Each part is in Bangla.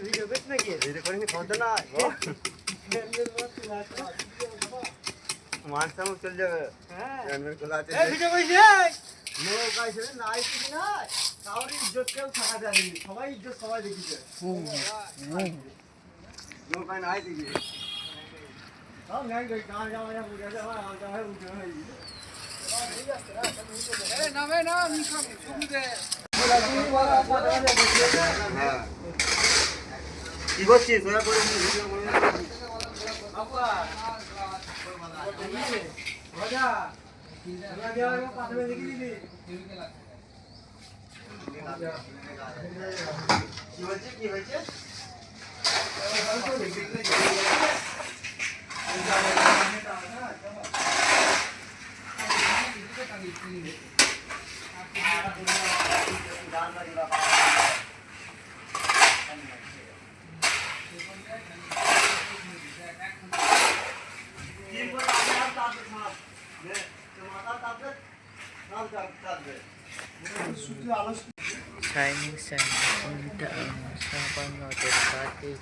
ভিডিও বেশ নাকি ভিডিও করে খবর না মান সামনে চলে যাবে হ্যাঁ খোলা আছে ভিডিও কইছে লোক আইছে না আইছে কি না কাউর ইজ্জত কেউ থাকা যায়নি সবাই ইজ্জত সবাই দেখিছে লোক আই নাই দেখি সব নাই কই গান যাওয়া যা বুঝা যাওয়া আর যাওয়া উঠে হই এ নামে না নিকম সুবিধে হ্যাঁ কি বলছিস ওরা করে ভিডিও করে আপা রাজা রাজা পাশে দেখি দিবি কি হয়েছে Shining sun unta sapano terkati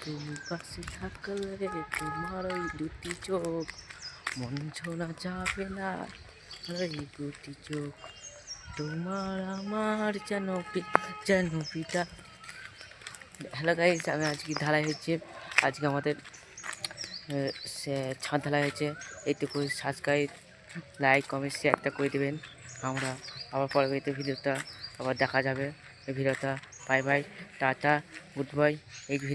তুমি পাশে থাকলে তোমার ওই দুটি চোখ মন ছোঁয়া যাবে না এই দুটি চোখ তোমার আমার যেন পিতা। হ্যালো গাইস, আমি আজকে ঢালাই হচ্ছে, আজকে আমাদের ছাদ ঢালাই হয়েছে। এইটুকু সাবস্ক্রাইব লাইক কমেন্ট শেয়ারটা করে দেবেন। আমরা আবার পরবর্তী ভিডিওটা আবার দেখা যাবে। এই ভিডিওটা bye bye tata good bye. এই ভিডিও